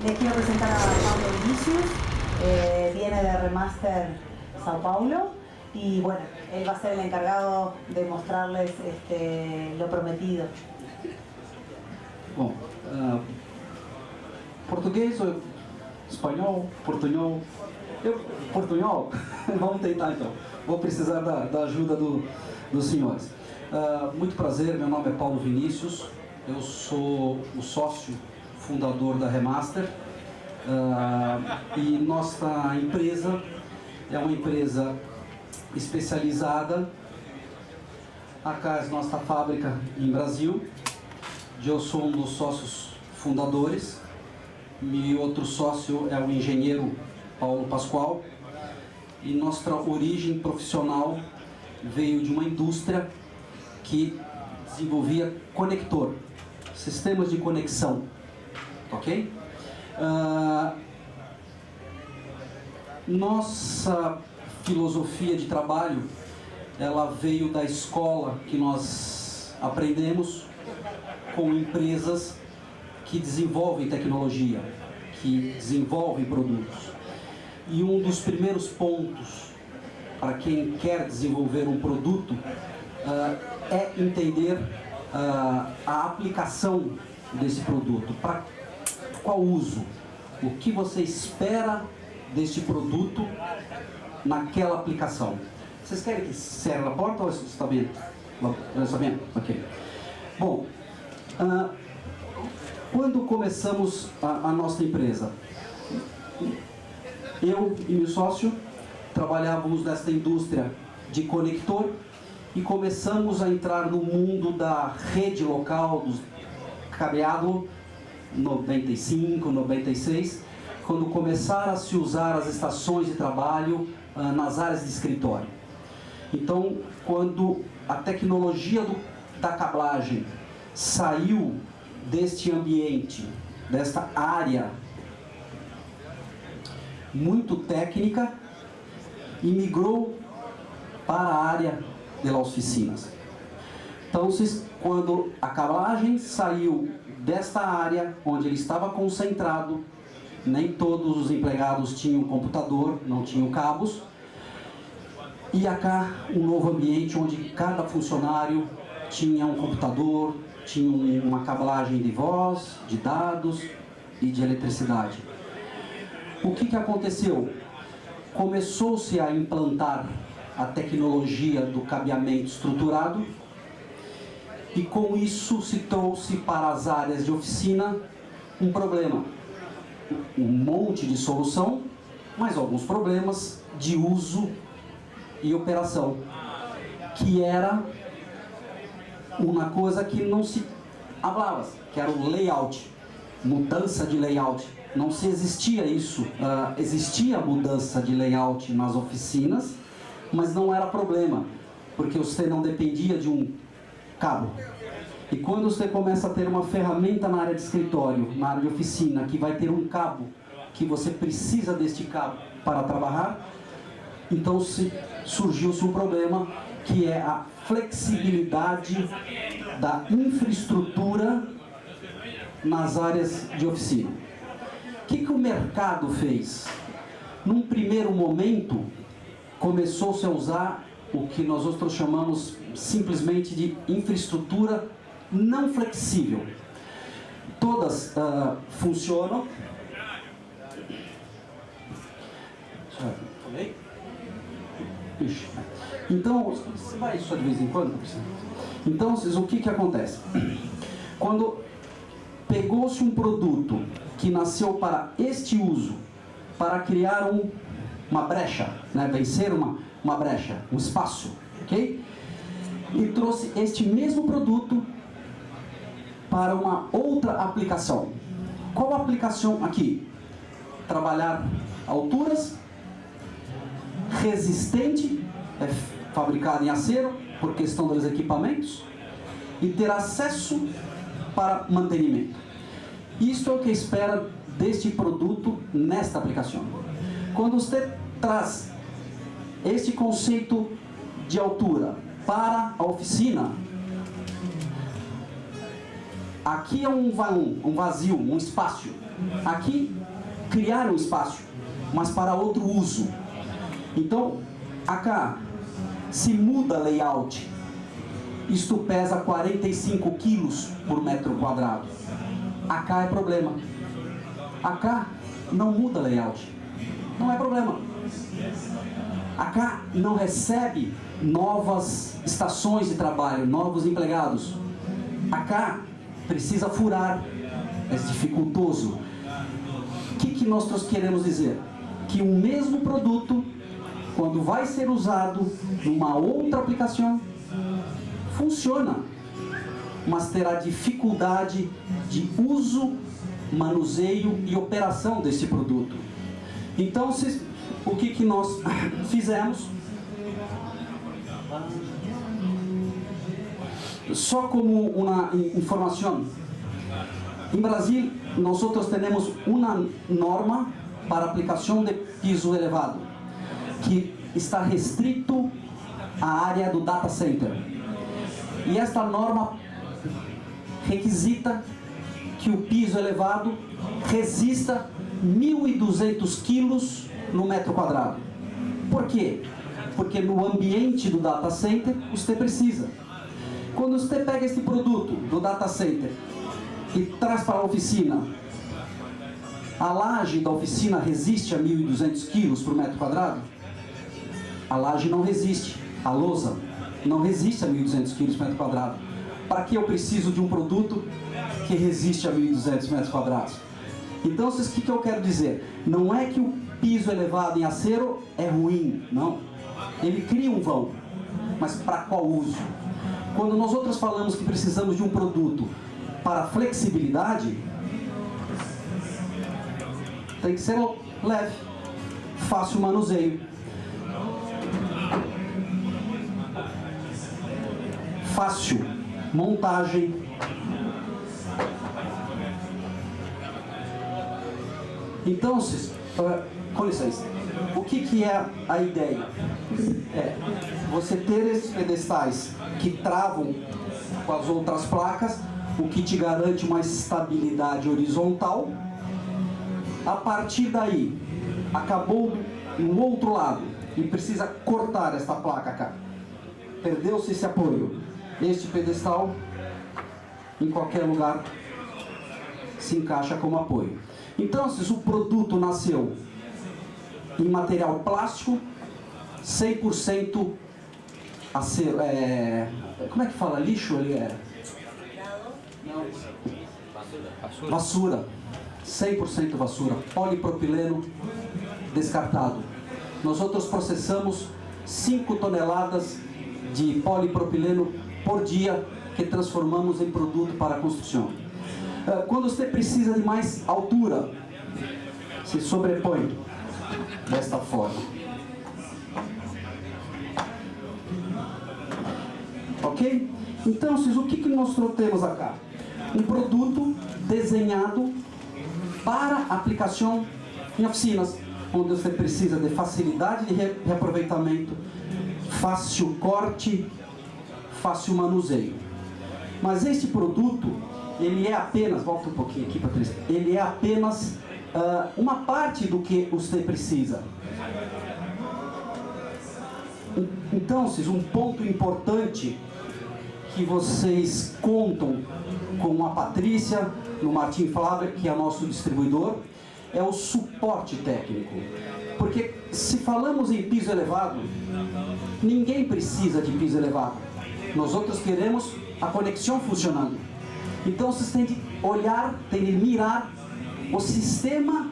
Les quiero presentar a Pablo Vinicius, viene de Remaster Sao Paulo y bueno, él va a ser el encargado de mostrarles lo prometido. Bom, português ou espanhol, portunhol? Portunhol? Vamos tentar então. Vou precisar da ajuda dos senhores. Muito prazer, meu nome é Paulo Vinicius, eu sou o sócio fundador da Remaster e nossa empresa é uma empresa especializada. Acá é nossa fábrica em Brasil. Eu sou um dos sócios fundadores. Meu outro sócio é o engenheiro Paulo Pascoal. E nossa origem profissional veio de uma indústria que desenvolvia conector, sistemas de conexão, ok? Nossa filosofia de trabalho, ela veio da escola que nós aprendemos com empresas que desenvolvem tecnologia, que desenvolvem produtos. E um dos primeiros pontos para quem quer desenvolver um produto é entender a aplicação desse produto. Para qual uso? O que você espera deste produto naquela aplicação? Vocês querem que cerre a porta ou está bem? Está bem? Ok. Bom, quando começamos a nossa empresa, eu e meu sócio trabalhávamos nesta indústria de conector e começamos a entrar no mundo da rede local, do cabeado, 95, 96, quando começaram a se usar as estações de trabalho nas áreas de escritório. Então, quando a tecnologia da cablagem saiu deste ambiente, desta área muito técnica e migrou para a área de las oficinas. Então, quando a cablagem saiu desta área onde ele estava concentrado, nem todos os empregados tinham computador, não tinham cabos, e acá um novo ambiente onde cada funcionário tinha um computador, tinha uma cablagem de voz, de dados e de eletricidade. O que aconteceu? Começou-se a implantar a tecnologia do cabeamento estruturado e com isso se trouxe para as áreas de oficina um problema. Um monte de solução, mas alguns problemas de uso e operação, que era uma coisa que não se falava, que era o layout, mudança de layout. Não se existia isso, existia mudança de layout nas oficinas, mas não era problema, porque você não dependia de um cabo. E quando você começa a ter uma ferramenta na área de escritório, na área de oficina, que vai ter um cabo, que você precisa deste cabo para trabalhar, então surgiu-se um problema, que é a flexibilidade da infraestrutura nas áreas de oficina. O que o mercado fez? Num primeiro momento, começou-se a usar o que nós outros chamamos simplesmente de infraestrutura não flexível. Todas funcionam. Então, você vai só de vez em quando? Então, o que acontece? Quando pegou-se um produto que nasceu para este uso, para criar uma brecha, né? Vencer uma brecha, um espaço, ok? E trouxe este mesmo produto para uma outra aplicação. Qual a aplicação aqui? Trabalhar alturas, resistente, é fabricado em aço por questão dos equipamentos, e ter acesso para mantenimento. Isto é o que espera deste produto nesta aplicação. Quando você traz este conceito de altura para a oficina, aqui é um vazio, um espaço. Aqui, criar um espaço, mas para outro uso. Então, acá, se muda layout, isto pesa 45 quilos por metro quadrado. Acá é problema. Acá não muda layout. Não é problema. Acá não recebe novas estações de trabalho, novos empregados. Acá precisa furar. É dificultoso. O que nós queremos dizer? Que o mesmo produto, quando vai ser usado numa outra aplicação, funciona, mas terá dificuldade de uso, manuseio e operação desse produto. Então, o que nós fizemos? Só como uma informação, em Brasil, nós temos uma norma para aplicação de piso elevado, que está restrito à área do data center. E esta norma requisita que o piso elevado resista 1.200 quilos no metro quadrado. Por quê? Porque no ambiente do data center você precisa. Quando você pega este produto do data center e traz para a oficina, a laje da oficina resiste a 1.200 quilos por metro quadrado? A laje não resiste, a lousa não resiste a 1.200 quilos por metro quadrado. Para que eu preciso de um produto que resiste a 1.200 metros quadrados? Então, o que eu quero dizer? Não é que o piso elevado em acero é ruim, não. Ele cria um vão, mas para qual uso? Quando nós falamos que precisamos de um produto para flexibilidade, tem que ser leve, fácil manuseio, fácil montagem, então, com licença, o que é a ideia? É você ter esses pedestais que travam com as outras placas, o que te garante uma estabilidade horizontal. A partir daí, acabou no outro lado e precisa cortar esta placa cá. Perdeu-se esse apoio. Este pedestal, em qualquer lugar, se encaixa como apoio. Então, o produto nasceu em material plástico, 100% acero, como é que fala? Lixo? Ele é? Não. Vassoura. 100% vassoura. Polipropileno descartado. Nós processamos 5 toneladas de polipropileno por dia que transformamos em produto para a construção. Quando você precisa de mais altura, se sobrepõe desta forma. Ok? Então, o que nós temos acá? Um produto desenhado para aplicação em oficinas, onde você precisa de facilidade de reaproveitamento, fácil corte, fácil manuseio. Mas este produto, ele é apenas, volta um pouquinho aqui, Patrícia, ele é apenas uma parte do que você precisa. Então, um ponto importante que vocês contam com a Patrícia, no Martin Flávia, que é nosso distribuidor, é o suporte técnico. Porque se falamos em piso elevado, ninguém precisa de piso elevado. Nós queremos a conexão funcionando. Então vocês têm de olhar, têm de mirar o sistema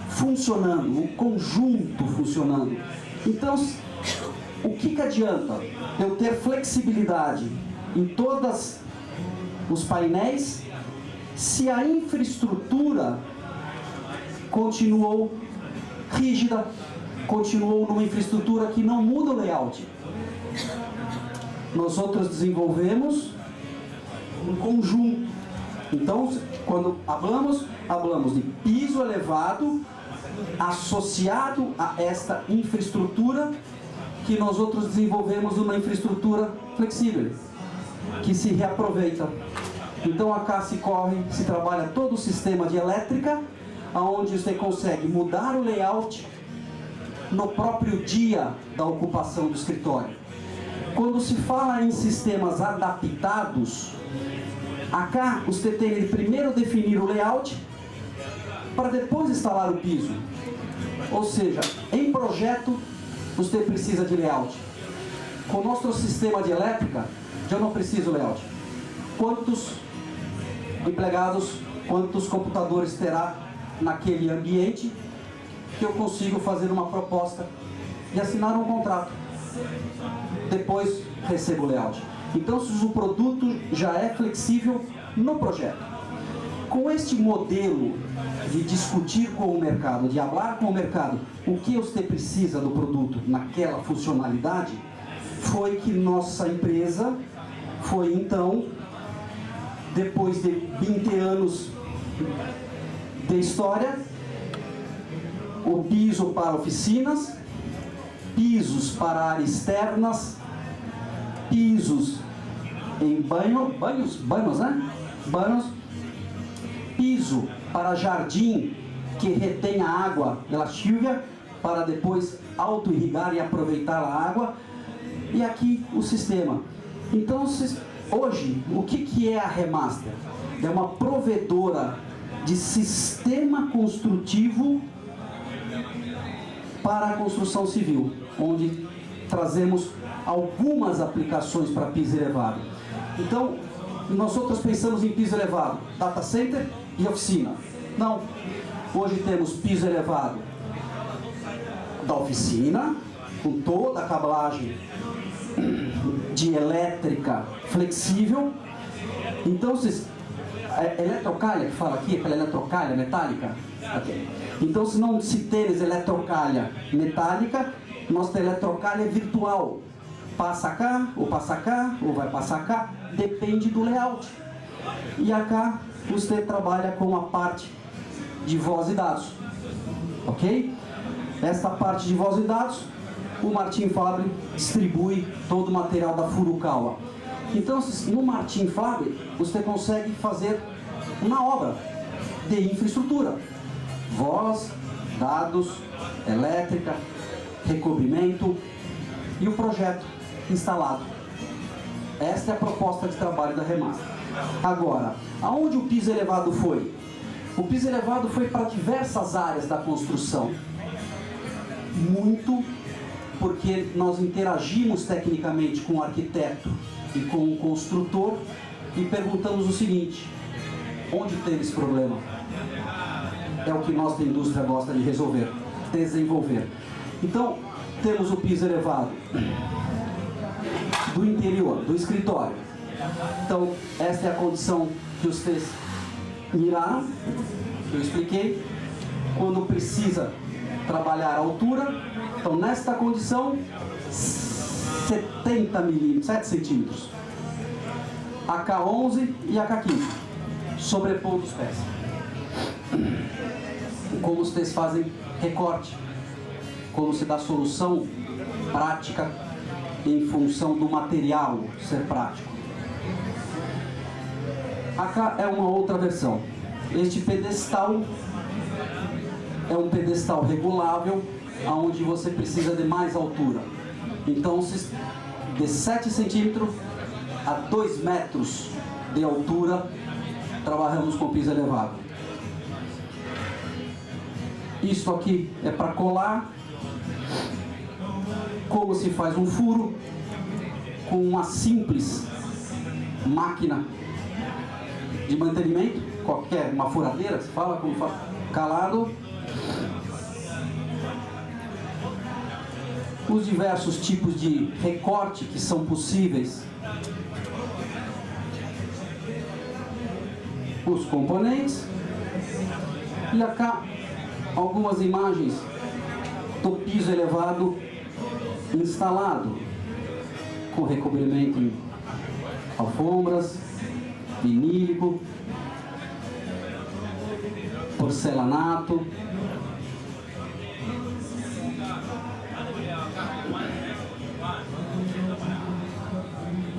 funcionando, o conjunto funcionando. Então, o que adianta eu ter flexibilidade em todos os painéis se a infraestrutura continuou rígida, continuou numa infraestrutura que não muda o layout? Nós desenvolvemos um conjunto. Então, quando hablamos de piso elevado associado a esta infraestrutura que nós desenvolvemos uma infraestrutura flexível, que se reaproveita. Então, acá se trabalha todo o sistema de elétrica onde você consegue mudar o layout no próprio dia da ocupação do escritório. Quando se fala em sistemas adaptados, acá você tem que primeiro definir o layout para depois instalar o piso. Ou seja, em projeto você precisa de layout. Com o nosso sistema de elétrica, já não preciso layout. Quantos empregados, quantos computadores terá naquele ambiente que eu consigo fazer uma proposta e assinar um contrato. Depois recebo o layout. Então, o produto já é flexível no projeto. Com este modelo de discutir com o mercado, de falar com o mercado o que você precisa do produto naquela funcionalidade, foi que nossa empresa foi então, depois de 20 anos de história, o piso para oficinas, pisos para áreas externas, pisos em banhos, né? Banhos, piso para jardim que retém a água da chuva para depois auto-irrigar e aproveitar a água. E aqui o sistema. Então, hoje, o que é a Remaster? É uma provedora de sistema construtivo para a construção civil, onde trazemos algumas aplicações para piso elevado. Então, nós outros pensamos em piso elevado, data center e oficina. Não. Hoje temos piso elevado da oficina, com toda a cablagem de elétrica flexível. Então, eletrocalha que fala aqui, aquela eletrocalha metálica. Okay. Então, se não se teres eletrocalha metálica, nós temos eletrocalha virtual. Passa cá, ou vai passar cá, depende do layout. E acá você trabalha com a parte de voz e dados. Ok? Esta parte de voz e dados, o Martin Fabri distribui todo o material da Furukawa. Então, no Martin Fabri, você consegue fazer uma obra de infraestrutura. Voz, dados, elétrica, recobrimento e o projeto instalado. Esta é a proposta de trabalho da Remaster. Agora, aonde o piso elevado foi? O piso elevado foi para diversas áreas da construção. Muito porque nós interagimos tecnicamente com o arquiteto e com o construtor e perguntamos o seguinte: onde tem esse problema? É o que nossa indústria gosta de resolver, desenvolver. Então, temos o piso elevado do interior, do escritório. Então, esta é a condição que vocês miraram, que eu expliquei. Quando precisa trabalhar a altura, então nesta condição, 70 milímetros, 7 centímetros. AK11 e AK15, sobrepondo os pés. Como vocês fazem recorte, como se dá solução prática em função do material ser prático. Acá é uma outra versão. Este pedestal é um pedestal regulável, onde você precisa de mais altura. Então, de 7 centímetros a 2 metros de altura, trabalhamos com piso elevado. Isso aqui é para colar. Como se faz um furo com uma simples máquina de mantenimento, qualquer, uma furadeira, se fala como fala, calado. Os diversos tipos de recorte que são possíveis. Os componentes. E acá algumas imagens do piso elevado instalado, com recobrimento em alfombras, vinílico, porcelanato,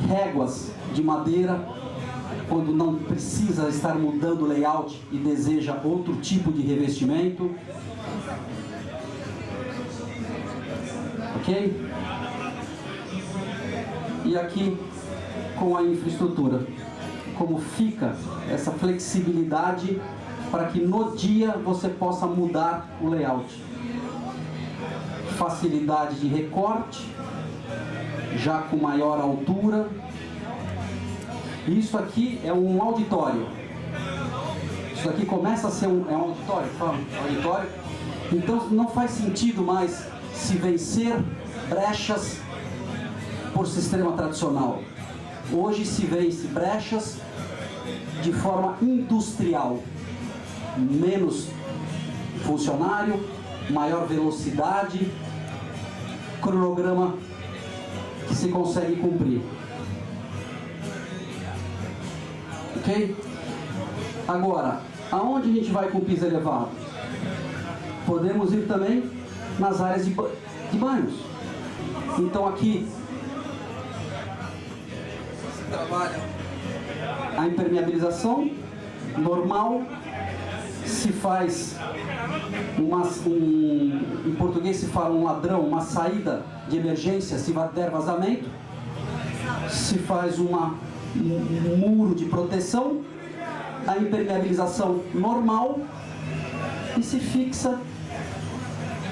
réguas de madeira quando não precisa estar mudando o layout e deseja outro tipo de revestimento. Ok? E aqui com a infraestrutura, como fica essa flexibilidade para que no dia você possa mudar o layout. Facilidade de recorte, já com maior altura. Isso aqui é um auditório. Isso aqui começa a ser um auditório, auditório. Então não faz sentido mais se vencer brechas por sistema tradicional. Hoje se vence brechas de forma industrial. Menos funcionário, maior velocidade, cronograma que se consegue cumprir. Ok? Agora, aonde a gente vai com o piso elevado? Podemos ir também nas áreas de banhos. Então aqui se trabalha a impermeabilização normal, se faz em português se fala um ladrão, uma saída de emergência se der vazamento, se faz um muro de proteção, a impermeabilização normal e se fixa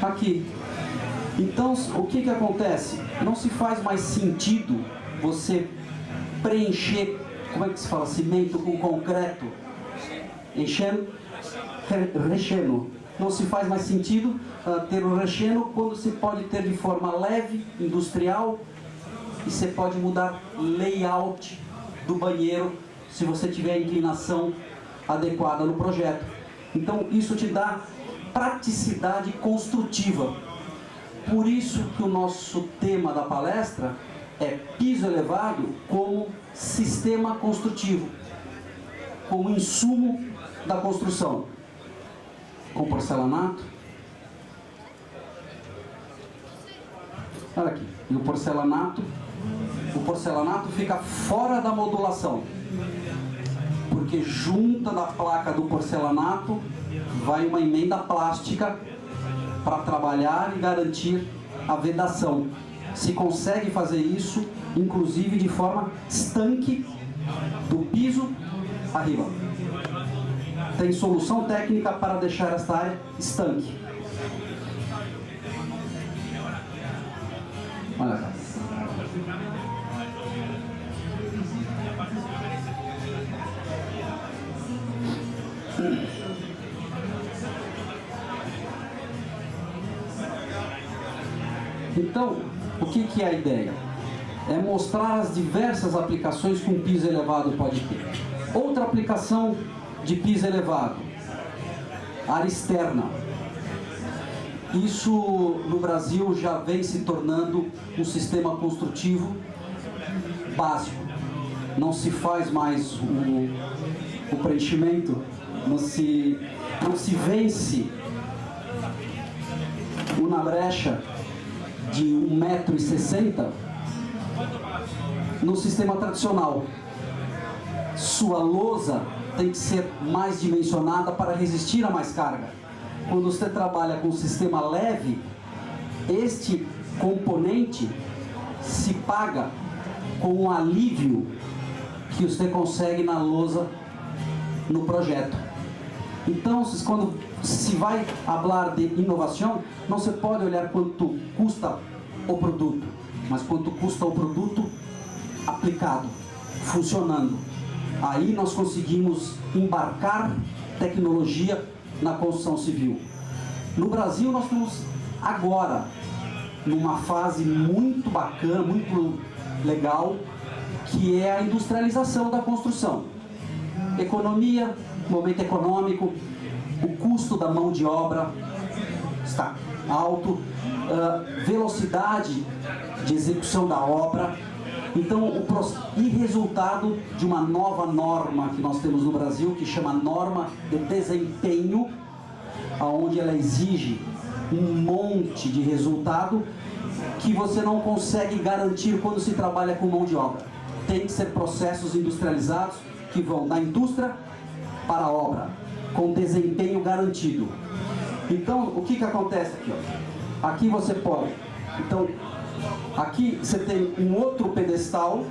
aqui. Então o que acontece? Não se faz mais sentido você preencher, como é que se fala, cimento com concreto, enchendo recheio. Não se faz mais sentido ter o recheio quando se pode ter de forma leve, industrial, e você pode mudar layout do banheiro se você tiver a inclinação adequada no projeto. Então isso te dá praticidade construtiva. Por isso que o nosso tema da palestra é piso elevado como sistema construtivo, como insumo da construção. Com porcelanato. Olha aqui. E o porcelanato fica fora da modulação, porque junto da placa do porcelanato vai uma emenda plástica para trabalhar e garantir a vedação. Se consegue fazer isso, inclusive de forma estanque do piso arriba. Tem solução técnica para deixar esta área estanque. Olha cá. Então, o que é a ideia? É mostrar as diversas aplicações que um piso elevado pode ter. Outra aplicação de piso elevado, área externa. Isso no Brasil já vem se tornando um sistema construtivo básico. Não se faz mais o preenchimento, não se vence uma brecha de 1,60 m no sistema tradicional. Sua lousa tem que ser mais dimensionada para resistir a mais carga. Quando você trabalha com sistema leve, este componente se paga com um alívio que você consegue na lousa no projeto. Então, quando se vai falar de inovação, não se pode olhar quanto custa o produto, mas quanto custa o produto aplicado, funcionando. Aí nós conseguimos embarcar tecnologia na construção civil. No Brasil nós estamos agora numa fase muito bacana, muito legal, que é a industrialização da construção. Economia, momento econômico, o custo da mão de obra está alto, velocidade de execução da obra. Então, e resultado de uma nova norma que nós temos no Brasil, que chama Norma de Desempenho, onde ela exige um monte de resultado que você não consegue garantir quando se trabalha com mão de obra. Tem que ser processos industrializados que que vão da indústria para a obra, com desempenho garantido. Então, o que acontece aqui? Ó? Aqui você pode... Então, aqui você tem um outro pedestal,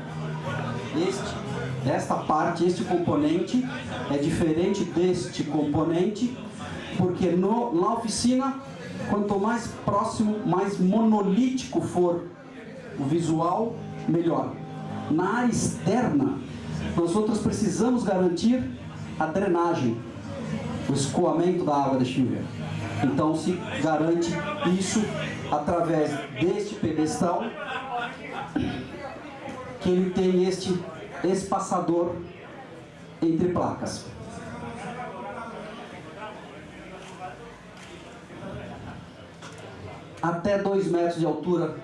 esta parte, este componente é diferente deste componente, porque na oficina, quanto mais próximo, mais monolítico for o visual, melhor. Na área externa, nós outros precisamos garantir a drenagem, o escoamento da água da chuva. Então se garante isso através deste pedestal, que ele tem este espaçador entre placas. Até 2 metros de altura,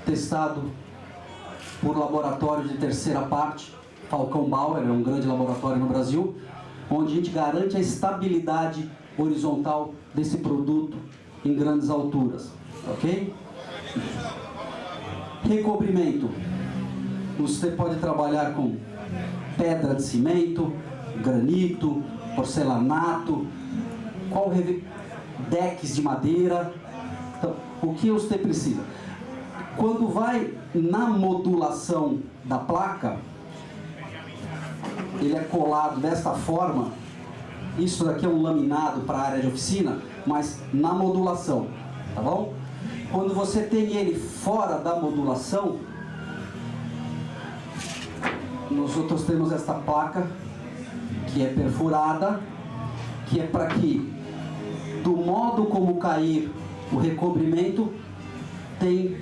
testado por laboratório de terceira parte, Falcão Bauer, é um grande laboratório no Brasil, onde a gente garante a estabilidade horizontal desse produto em grandes alturas, ok? Recobrimento. Você pode trabalhar com pedra de cimento, granito, porcelanato, decks de madeira. Então, o que você precisa? Quando vai na modulação da placa, ele é colado desta forma. Isso daqui é um laminado para a área de oficina, mas na modulação, tá bom? Quando você tem ele fora da modulação, nós outros temos esta placa que é perfurada, que é para que, do modo como cair o recobrimento, tem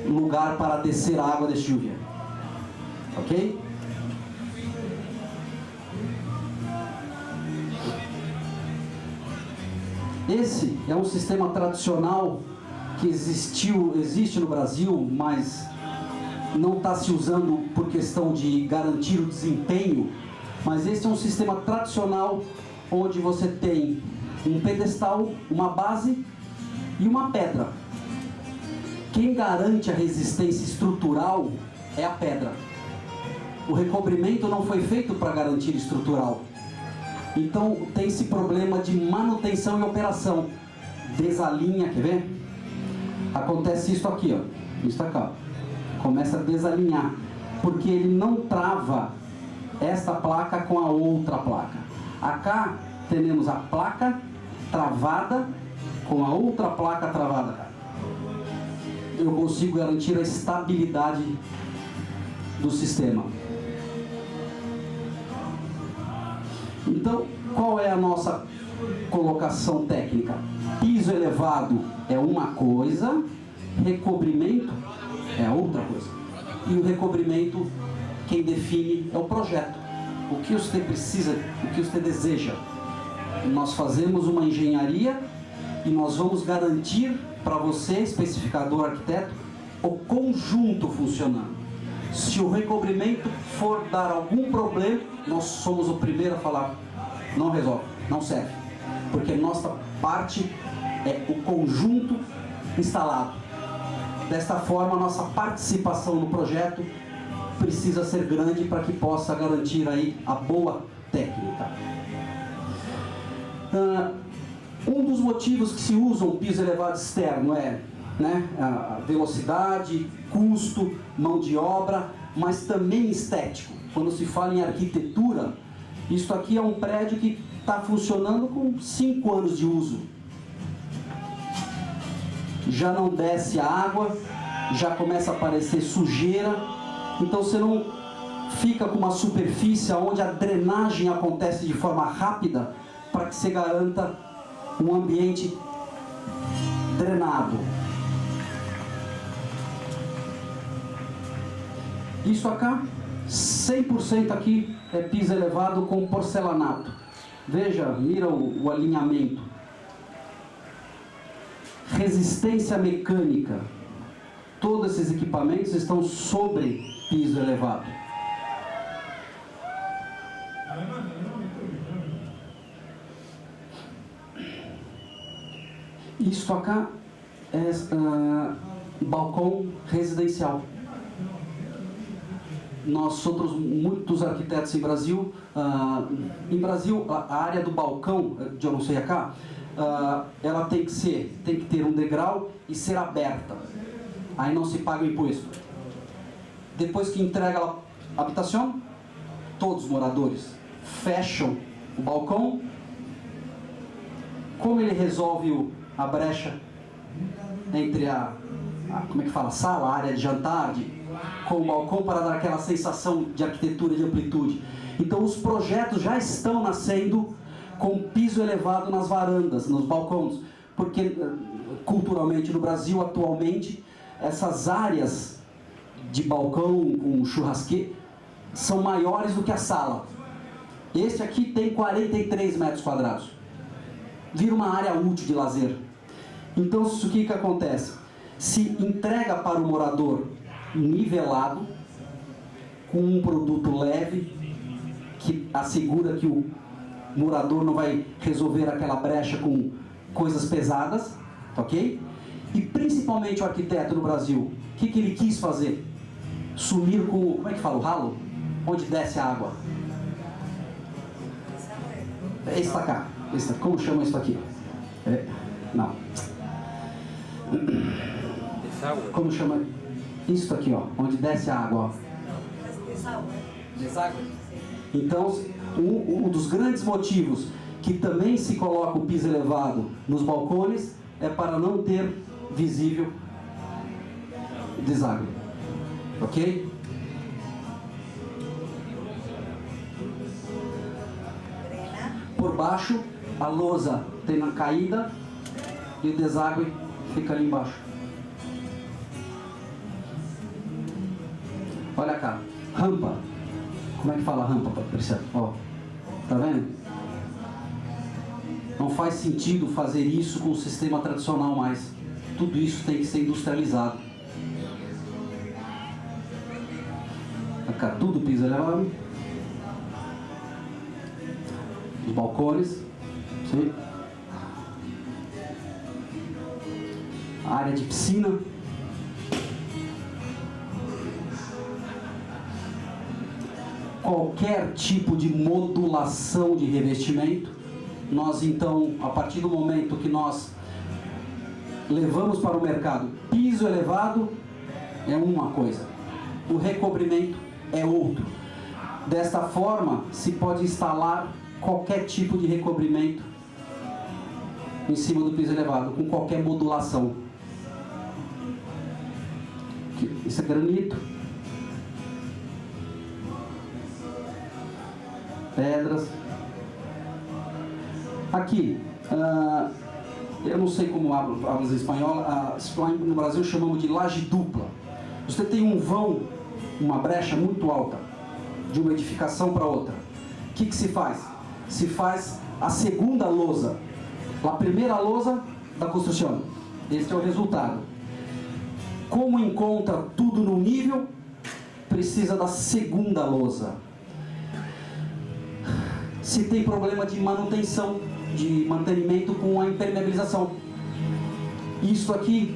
lugar para descer a água de chuva, ok? Esse é um sistema tradicional que existe no Brasil, mas não está se usando por questão de garantir o desempenho. Mas esse é um sistema tradicional onde você tem um pedestal, uma base e uma pedra. Quem garante a resistência estrutural é a pedra. O recobrimento não foi feito para garantir estrutural. Então tem esse problema de manutenção e operação. Desalinha, quer ver? Acontece isso aqui, ó. Isso aqui, ó. Começa a desalinhar, porque ele não trava esta placa com a outra placa. Acá temos a placa travada com a outra placa travada. Eu consigo garantir a estabilidade do sistema. Então, qual é a nossa colocação técnica? Piso elevado é uma coisa, recobrimento é outra coisa. E o recobrimento, quem define é o projeto. O que você precisa, o que você deseja. Nós fazemos uma engenharia e nós vamos garantir para você, especificador arquiteto, o conjunto funcionando. Se o recobrimento for dar algum problema, nós somos o primeiro a falar, não resolve, não serve. Porque nossa parte é o conjunto instalado. Desta forma, a nossa participação no projeto precisa ser grande para que possa garantir aí a boa técnica. Um dos motivos que se usa um piso elevado externo é, a velocidade, custo, mão de obra, mas também estético. Quando se fala em arquitetura, isso aqui é um prédio que está funcionando com 5 anos de uso. Já não desce a água, já começa a aparecer sujeira, então você não fica com uma superfície onde a drenagem acontece de forma rápida para que você garanta um ambiente drenado. Isso acá, 100% aqui é piso elevado com porcelanato. Veja, mira o alinhamento. Resistência mecânica. Todos esses equipamentos estão sobre piso elevado. Isso acá é balcão residencial. nós outros, muitos arquitetos em Brasil, a área do balcão, de eu não sei cá, ela tem que ter um degrau e ser aberta. Aí não se paga o imposto. Depois que entrega a habitação, todos os moradores fecham o balcão. Como ele resolve a brecha entre como é que fala, sala, área de jantar, com o balcão, para dar aquela sensação de arquitetura, de amplitude. Então os projetos já estão nascendo com piso elevado nas varandas, nos balcões, porque culturalmente no Brasil atualmente essas áreas de balcão com churrasqueiro são maiores do que a sala. Este aqui tem 43 metros quadrados. Vira uma área útil de lazer. Então o que acontece? Se entrega para o morador nivelado, com um produto leve, que assegura que o morador não vai resolver aquela brecha com coisas pesadas, ok? E principalmente o arquiteto no Brasil, o que ele quis fazer? Sumir com, como é que fala, o ralo? Onde desce a água? Estacar. Como chama isso aqui? Não. Como chama isso aqui, ó? Onde desce a água, ó. Desagüe. Então, um dos grandes motivos que também se coloca o piso elevado nos balcões é para não ter visível desagüe. Ok? Por baixo, a lousa tem na caída e o desagüe fica ali embaixo. Olha cá, rampa. Como é que fala rampa, Patrícia? Ó, tá vendo? Não faz sentido fazer isso com o sistema tradicional mais. Tudo isso tem que ser industrializado. Cá, tudo piso elevado. Os balcões. Sim. A área de piscina. Qualquer tipo de modulação de revestimento. Nós então, a partir do momento que nós levamos para o mercado piso elevado, é uma coisa, o recobrimento é outro. Desta forma, se pode instalar qualquer tipo de recobrimento em cima do piso elevado, com qualquer modulação. Isso é granito, pedras. Aqui, eu não sei como hablas em espanhol, no Brasil chamamos de laje dupla. Você tem um vão, uma brecha muito alta, de uma edificação para outra. O que se faz? Se faz a segunda lousa, a primeira lousa da construção. Este é o resultado. Como encontra tudo no nível, precisa da segunda lousa. Se tem problema de manutenção, de mantenimento com a impermeabilização. Isso aqui,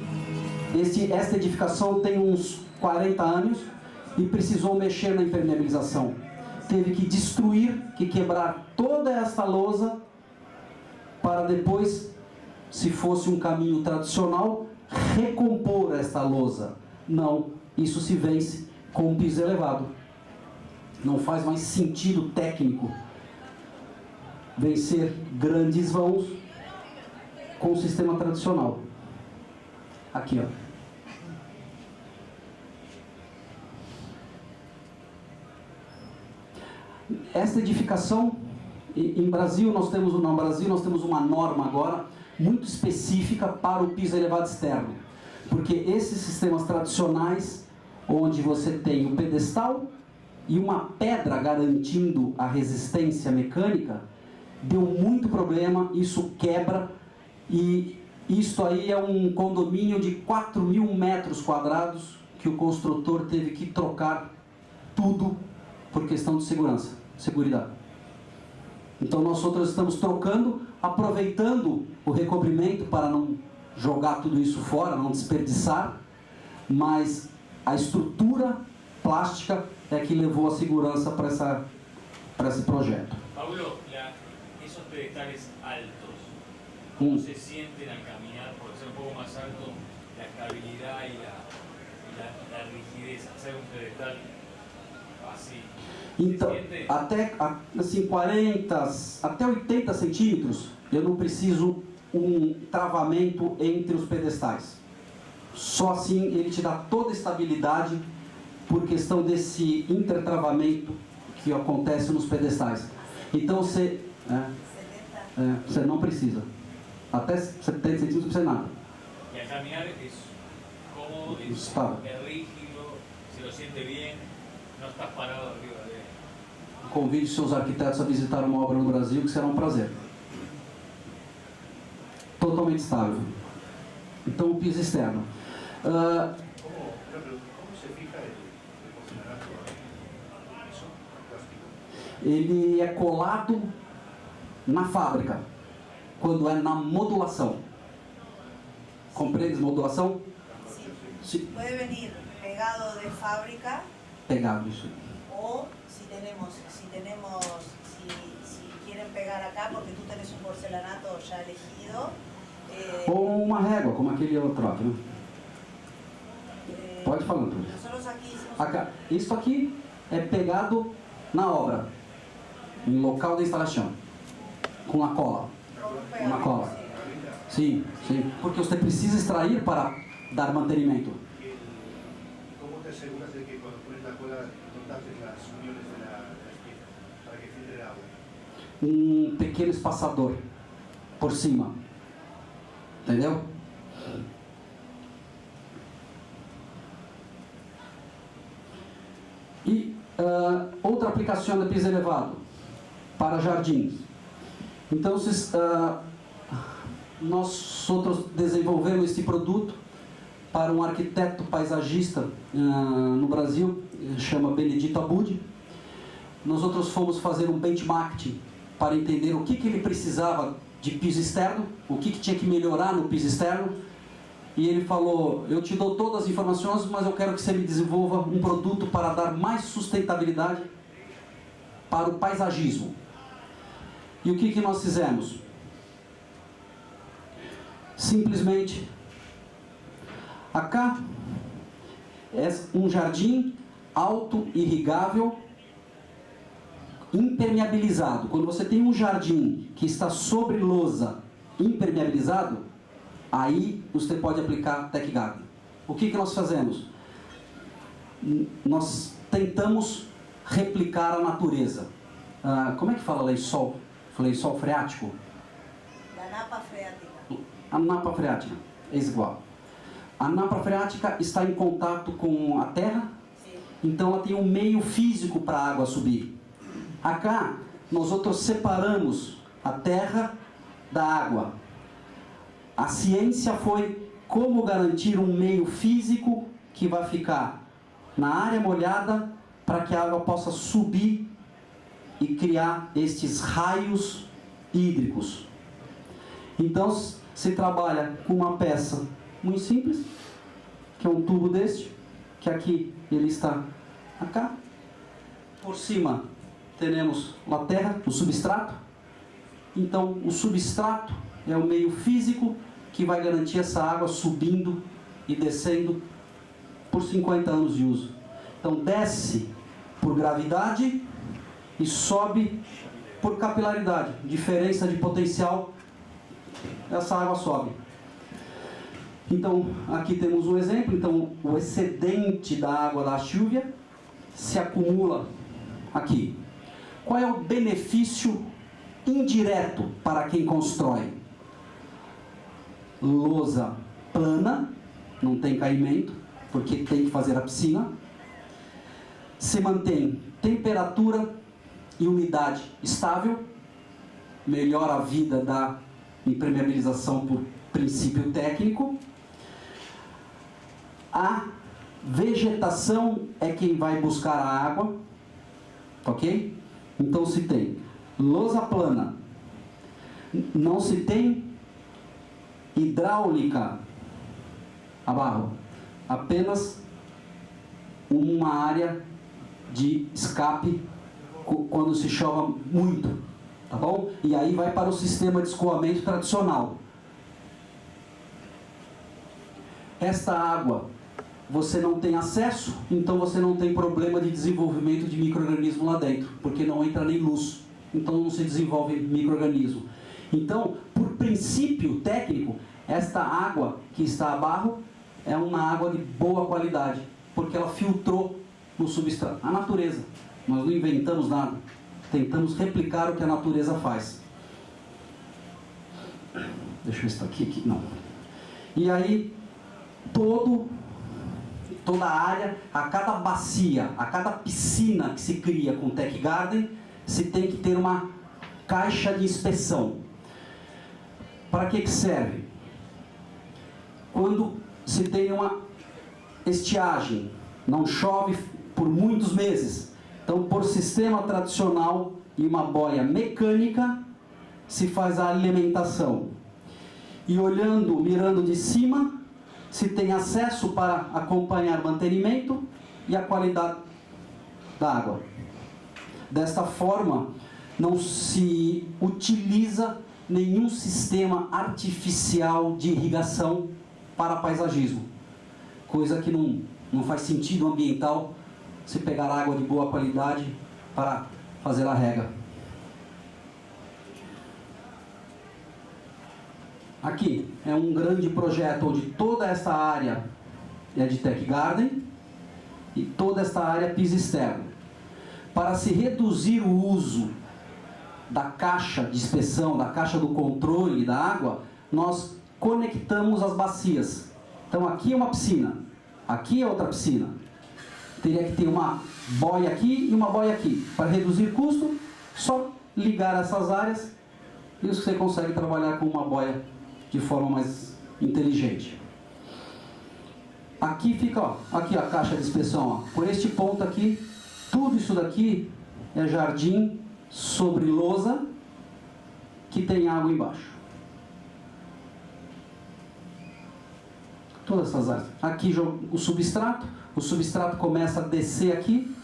esta edificação tem uns 40 anos e precisou mexer na impermeabilização. Teve que destruir, que quebrar toda esta lousa para depois, se fosse um caminho tradicional, recompor esta lousa. Não, isso se vence com um piso elevado. Não faz mais sentido técnico vencer grandes vãos com o sistema tradicional. Aqui, ó. Esta edificação, no Brasil nós temos uma norma agora muito específica para o piso elevado externo, porque esses sistemas tradicionais, onde você tem um pedestal e uma pedra garantindo a resistência mecânica, deu muito problema, isso quebra, e isso aí é um condomínio de 4.000 metros quadrados que o construtor teve que trocar tudo por questão de segurança, seguridade. Então nós outros estamos trocando, aproveitando o recobrimento para não jogar tudo isso fora, não desperdiçar, mas a estrutura plástica é que levou a segurança para esse projeto. Pablo, esos pedestales altos, ¿cómo se sienten al caminar? Por ser un poco más alto, la estabilidad y la rigidez, hacer un pedestal assim. Então, até assim, 40 até 80 centímetros, eu não preciso um travamento entre os pedestais. Só assim ele te dá toda a estabilidade por questão desse intertravamento que acontece nos pedestais. Então você não precisa. Até 70 centímetros não precisa nada. E a caminhar é cómodo, é rígido, se lo siente bem, não está parado arriba dele. Convide seus arquitetos a visitar uma obra no Brasil, que será um prazer. Totalmente estável. Então o piso externo. ¿Cómo se fija el porcelanato? ¿Eso? ¿Plástico? Ele é colado na fábrica, quando é na modulação. Compreendes modulação? Sí. Puede venir pegado de fábrica. Pegado, isso. O si quieren pegar acá, porque tú tenés un porcelanato ya elegido. Ou uma régua, como aquele outro aqui, né? Pode falar, Antônio. Isso aqui é pegado na obra, em local de instalação, com a cola. Uma cola. Sim, sim. Porque você precisa extrair para dar mantenimento. ¿Cómo te aseguras de que cuando pones la cola contactes las uniones de las piezas para que filtre el agua? Pequeno espaçador por cima. Entendeu? E outra aplicação de piso elevado para jardins. Então, nós outros desenvolvemos esse produto para um arquiteto paisagista no Brasil, chama Benedito Abud. Nós outros fomos fazer um benchmarking para entender o que ele precisava de piso externo, o que tinha que melhorar no piso externo. E ele falou: eu te dou todas as informações, mas eu quero que você me desenvolva um produto para dar mais sustentabilidade para o paisagismo. E o que nós fizemos? Simplesmente, acá é um jardim auto-irrigável, impermeabilizado. Quando você tem um jardim que está sobre lousa impermeabilizado, aí você pode aplicar Tech Garden. O que nós fazemos? Nós tentamos replicar a natureza. Como é que fala lençol? Lençol freático? La napa freática. A napa freática é igual. A napa freática está em contato com a terra, sim. Então ela tem um meio físico para a água subir. Acá, nós outros separamos a terra da água. A ciência foi como garantir um meio físico que vai ficar na área molhada para que a água possa subir e criar estes raios hídricos. Então, se trabalha com uma peça muito simples, que é um tubo deste, que aqui ele está acá. Por cima temos a terra, o substrato. Então, o substrato é o meio físico que vai garantir essa água subindo e descendo por 50 anos de uso. Então, desce por gravidade e sobe por capilaridade. Diferença de potencial, essa água sobe. Então, aqui temos um exemplo. Então, o excedente da água da chuva se acumula aqui. Qual é o benefício indireto para quem constrói? Lousa plana, não tem caimento, porque tem que fazer a piscina. Se mantém temperatura e umidade estável, melhora a vida da impermeabilização por princípio técnico. A vegetação é quem vai buscar a água, ok? Então se tem lousa plana, não se tem hidráulica abaixo, apenas uma área de escape quando se chove muito, tá bom? E aí vai para o sistema de escoamento tradicional. Esta água você não tem acesso, então você não tem problema de desenvolvimento de micro-organismo lá dentro, porque não entra nem luz, então não se desenvolve micro-organismo. Então, por princípio técnico, esta água que está a barro é uma água de boa qualidade, porque ela filtrou no substrato. A natureza, nós não inventamos nada, tentamos replicar o que a natureza faz. Deixa eu ver se está aqui, não. E aí, toda a área, a cada bacia, a cada piscina que se cria com Tech Garden, se tem que ter uma caixa de inspeção. Para que serve? Quando se tem uma estiagem, não chove por muitos meses, então por sistema tradicional e uma boia mecânica se faz a alimentação. E olhando, mirando de cima, se tem acesso para acompanhar mantenimento e a qualidade da água. Desta forma, não se utiliza nenhum sistema artificial de irrigação para paisagismo, coisa que não faz sentido ambiental se pegar água de boa qualidade para fazer a rega. Aqui é um grande projeto onde toda essa área é de Tech Garden e toda esta área é piso externo. Para se reduzir o uso da caixa de inspeção, da caixa do controle da água, nós conectamos as bacias. Então aqui é uma piscina, aqui é outra piscina. Teria que ter uma boia aqui e uma boia aqui. Para reduzir custo, só ligar essas áreas e você consegue trabalhar com uma boia de forma mais inteligente. Aqui fica, ó, aqui a caixa de inspeção, ó. Por este ponto aqui, tudo isso daqui é jardim sobre lousa que tem água embaixo. Todas essas áreas. Aqui o substrato começa a descer aqui.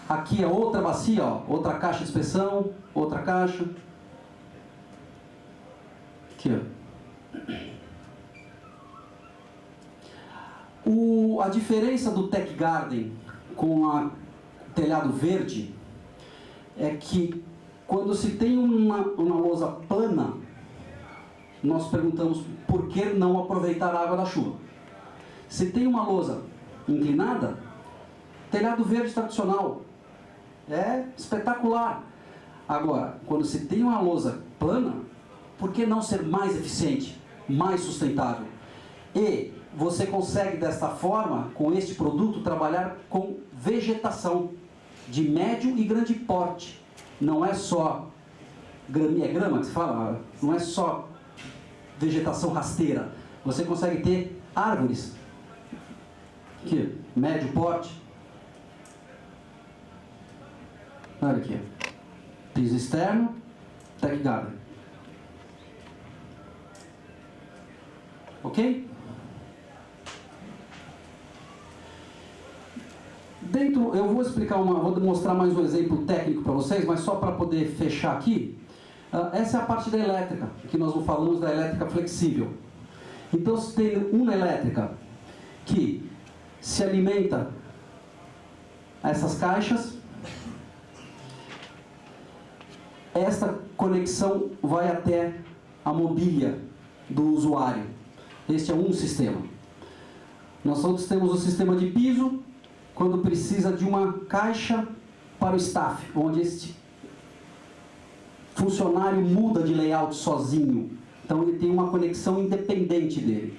Aqui é outra bacia, ó, outra caixa de inspeção, outra caixa. Aqui, ó. A diferença do Tech Garden com o telhado verde é que quando se tem uma lousa plana, nós perguntamos por que não aproveitar a água da chuva. Se tem uma lousa inclinada, telhado verde tradicional é espetacular. Agora, quando se tem uma lousa plana, por que não ser mais eficiente, mais sustentável? E você consegue desta forma, com este produto, trabalhar com vegetação de médio e grande porte. Não é só grama que se fala, não é só vegetação rasteira. Você consegue ter árvores aqui, médio porte. Olha aqui, piso externo, Tech Garden. Ok? Dentro, eu vou explicar vou mostrar mais um exemplo técnico para vocês, mas só para poder fechar aqui. Essa é a parte da elétrica, que nós não falamos da elétrica flexível. Então, se tem uma elétrica que se alimenta essas caixas, esta conexão vai até a mobília do usuário. Este é um sistema. Nós outros temos o sistema de piso, quando precisa de uma caixa para o staff, onde este funcionário muda de layout sozinho. Então ele tem uma conexão independente dele.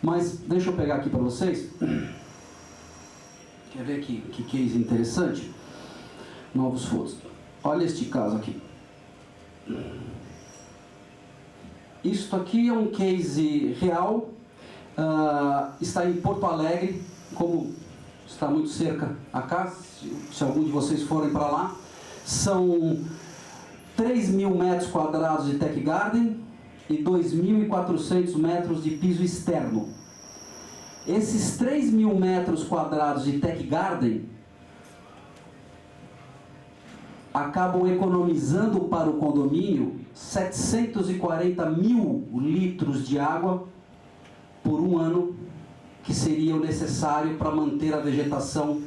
Mas deixa eu pegar aqui para vocês. Quer ver que case interessante? Novos fotos. Olha este caso aqui. Isto aqui é um case real. Está em Porto Alegre. Como está muito cerca a casa, se algum de vocês forem para lá, são 3.000 metros quadrados de Tech Garden e 2.400 metros de piso externo. esses 3.000 metros quadrados de Tech Garden acabam economizando para o condomínio 740 mil litros de água por um ano, que seria o necessário para manter a vegetação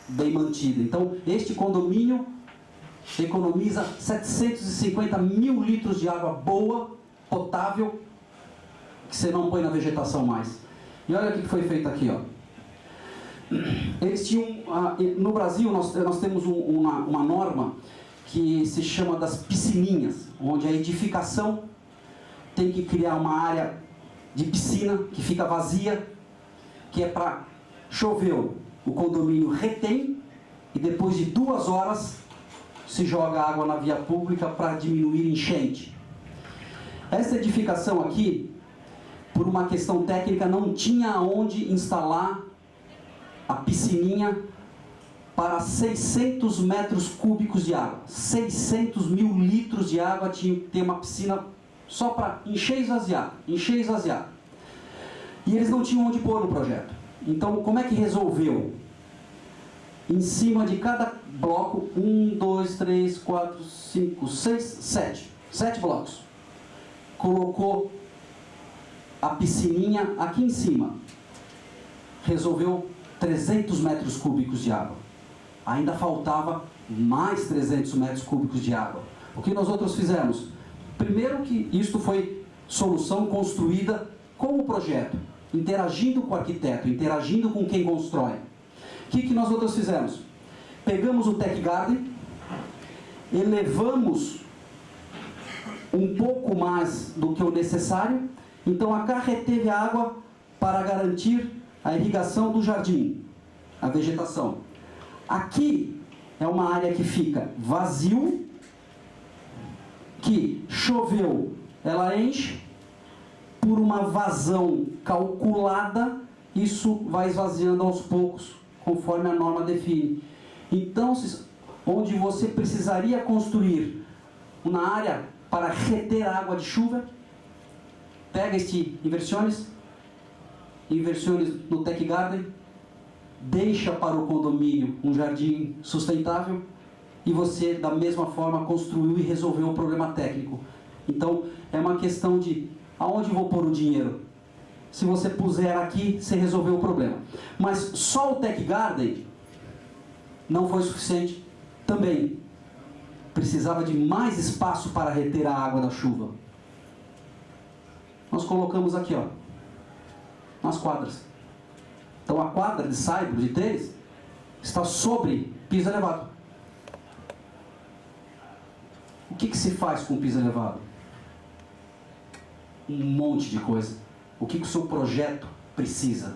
bem mantida. Então, este condomínio economiza 750 mil litros de água boa, potável, que você não põe na vegetação mais. E olha o que foi feito aqui, ó. Eles tinham, no Brasil nós temos uma norma que se chama das piscininhas, onde a edificação tem que criar uma área de piscina que fica vazia, que é para choveu, o condomínio retém e depois de 2 horas se joga água na via pública para diminuir enchente. Essa edificação aqui, por uma questão técnica, não tinha onde instalar a piscininha para 600 metros cúbicos de água. 600 mil litros de água tinha que ter uma piscina só para encher e esvaziar, encher e esvaziar. E eles não tinham onde pôr no projeto. Então, como é que resolveu? Em cima de cada bloco, 1, 2, 3, 4, 5, 6, 7. 7 blocos. Colocou a piscininha aqui em cima. Resolveu 300 metros cúbicos de água. Ainda faltava mais 300 metros cúbicos de água. O que nós outros fizemos? Primeiro que isto foi solução construída com o projeto, interagindo com o arquiteto, interagindo com quem constrói. O que nós outros fizemos? Pegamos o Tech Garden, elevamos um pouco mais do que o necessário, então a CAR reteve a água para garantir a irrigação do jardim, a vegetação. Aqui é uma área que fica vazio, que choveu, ela enche, por uma vazão calculada, isso vai esvaziando aos poucos, conforme a norma define. Então, onde você precisaria construir uma área para reter água de chuva, pega este inversões no Tech Garden, deixa para o condomínio um jardim sustentável e você, da mesma forma, construiu e resolveu o problema técnico. Então, é uma questão de aonde vou pôr o dinheiro? Se você puser aqui, você resolveu o problema. Mas só o Tech Garden não foi suficiente. Também precisava de mais espaço para reter a água da chuva. Nós colocamos aqui, ó, nas quadras. Então a quadra de saibro, de tênis, está sobre piso elevado. O que se faz com o piso elevado? Um monte de coisa. O que o seu projeto precisa.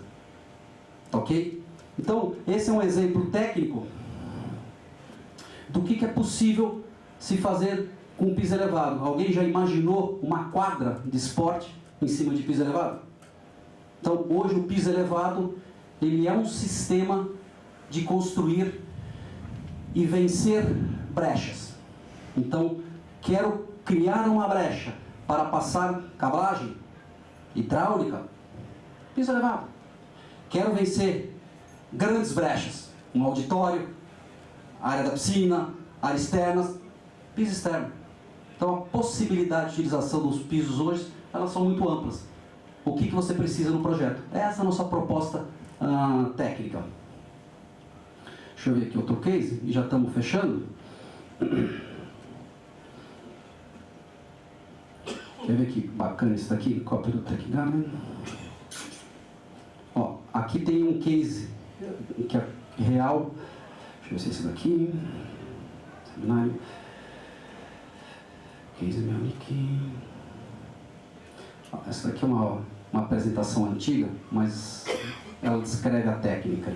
Ok? Então, esse é um exemplo técnico do que é possível se fazer com piso elevado. Alguém já imaginou uma quadra de esporte em cima de piso elevado? Então, hoje o piso elevado, ele é um sistema de construir e vencer brechas. Então, quero criar uma brecha para passar cablagem hidráulica, piso elevado. Quero vencer grandes brechas, um auditório, área da piscina, área externa, piso externo. Então a possibilidade de utilização dos pisos hoje, elas são muito amplas. O que você precisa no projeto? Essa é a nossa proposta técnica. Deixa eu ver aqui outro case, e já estamos fechando. Quer ver que bacana isso daqui? Cópia do Tech Garden. Ó, aqui tem um case que é real. Deixa eu ver se é esse daqui. Seminário. Case meu aqui. Ó, essa daqui é uma apresentação antiga, mas ela descreve a técnica.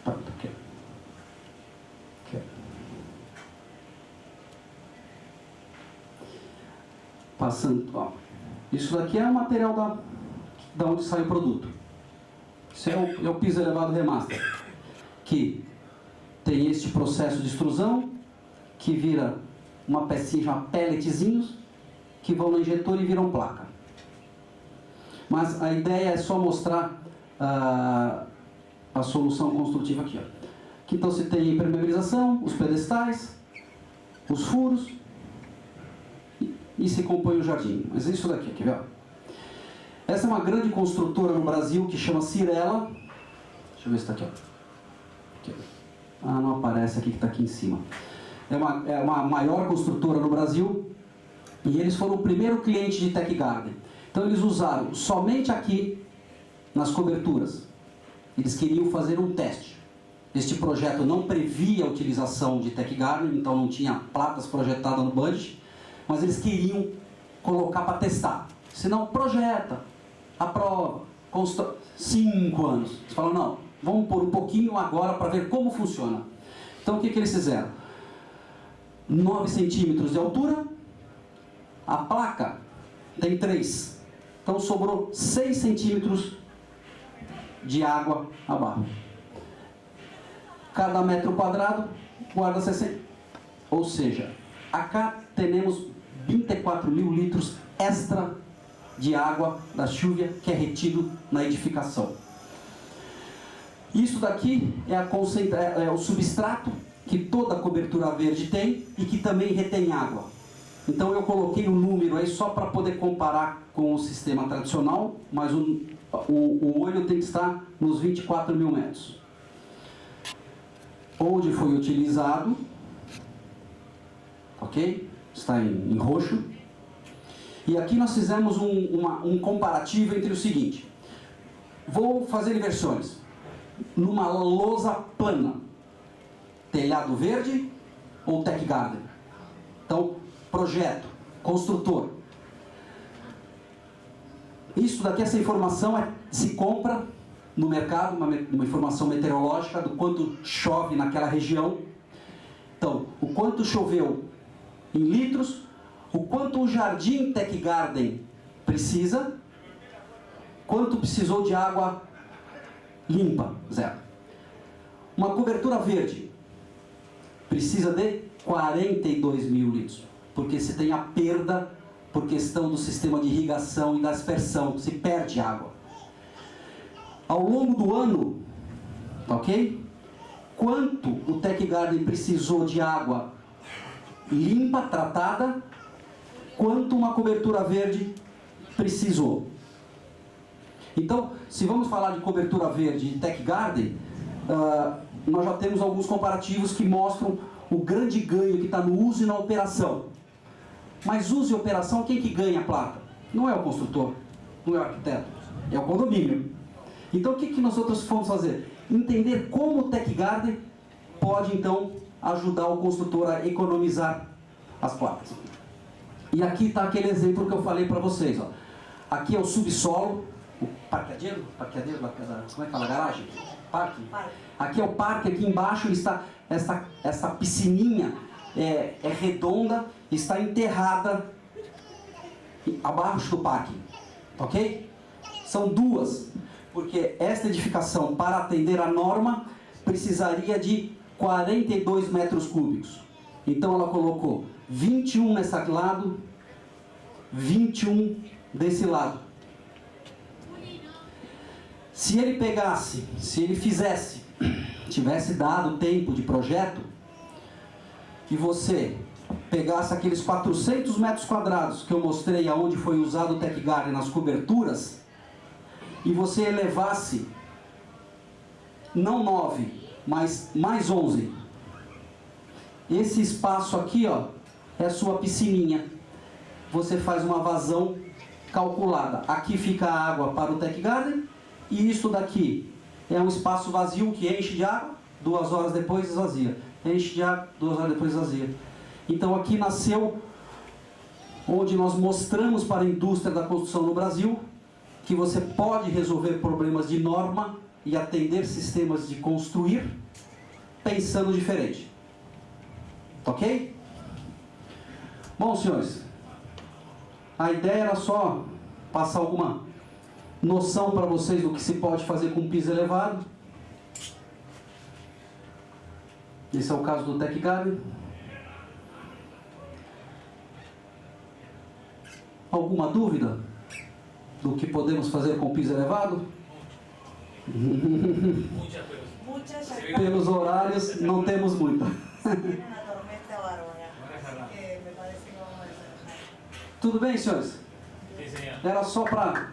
Tá, aqui. Passando, ó, isso daqui é o material da onde sai o produto. Isso é o piso elevado remaster, que tem este processo de extrusão, que vira uma pecinha, uma pelletzinhos, que vão no injetor e viram placa. Mas a ideia é só mostrar a solução construtiva aqui. Ó. Aqui então você tem a impermeabilização, os pedestais, os furos e se compõe o jardim. Mas isso daqui, quer ver? Essa é uma grande construtora no Brasil que chama Cyrela. Deixa eu ver se está aqui, ó. Aqui. Ah, não aparece aqui que está aqui em cima. É uma maior construtora no Brasil e eles foram o primeiro cliente de Tech Garden. Então eles usaram somente aqui nas coberturas. Eles queriam fazer um teste. Este projeto não previa a utilização de Tech Garden, então não tinha placas projetadas no budget, mas eles queriam colocar para testar. Senão projeta, aprova, constrói. 5 anos. Eles falam, não, vamos pôr um pouquinho agora para ver como funciona. Então o que eles fizeram? 9 centímetros de altura, a placa tem 3. Então sobrou 6 centímetros de água abaixo. Cada metro quadrado guarda 60. Ou seja, acá temos 24 mil litros extra de água da chuva que é retido na edificação. Isso daqui é o substrato que toda cobertura verde tem e que também retém água. Então eu coloquei um número aí só para poder comparar com o sistema tradicional, mas o olho tem que estar nos 24 mil metros. Onde foi utilizado, ok? Está em roxo. E aqui nós fizemos um comparativo entre o seguinte. Vou fazer inversões. Numa lousa plana, telhado verde ou Tech Garden? Então, projeto, construtor. Isso daqui, essa informação se compra no mercado, uma informação meteorológica do quanto chove naquela região. Então, o quanto choveu em litros, o quanto o jardim Tech Garden precisa, quanto precisou de água limpa, 0. Uma cobertura verde precisa de 42 mil litros, porque se tem a perda por questão do sistema de irrigação e da aspersão, se perde água. Ao longo do ano, ok? Quanto o Tech Garden precisou de água limpa, tratada, quanto uma cobertura verde precisou. Então, se vamos falar de cobertura verde e Tech Garden, nós já temos alguns comparativos que mostram o grande ganho que está no uso e na operação. Mas uso e operação, quem que ganha a placa? Não é o construtor, não é o arquiteto, é o condomínio. Então o que nós outros fomos fazer? Entender como o Tech Garden pode então ajudar o construtor a economizar as placas. E aqui está aquele exemplo que eu falei para vocês. Ó. Aqui é o subsolo, o parqueadeiro, como é que fala? Garagem? Parque. Aqui é o parque, aqui embaixo está essa piscininha é redonda, está enterrada abaixo do parque, ok? São duas, porque esta edificação, para atender a norma, precisaria de 42 metros cúbicos. Então ela colocou 21 nesse lado, 21 desse lado. Se ele fizesse, tivesse dado tempo de projeto, e você pegasse aqueles 400 metros quadrados que eu mostrei aonde foi usado o Tech Garden nas coberturas, e você elevasse, não 9, mas mais 11. Esse espaço aqui, ó, é a sua piscininha. Você faz uma vazão calculada. Aqui fica a água para o Tech Garden, e isso daqui é um espaço vazio que enche de água, 2 horas depois esvazia. Enche de água, 2 horas depois esvazia. Então aqui nasceu, onde nós mostramos para a indústria da construção no Brasil, que você pode resolver problemas de norma e atender sistemas de construir, pensando diferente. Ok? Bom, senhores, a ideia era só passar alguma noção para vocês do que se pode fazer com piso elevado. Esse é o caso do Tech Garden. Alguma dúvida? do que podemos fazer com piso elevado? Muchas, pero Muchas ya Pelos horários, não temos muita. se viene una tormenta bárbara. Así que me parece que vamos a dejar. Tudo bem, senhores? sí, señor. Era só para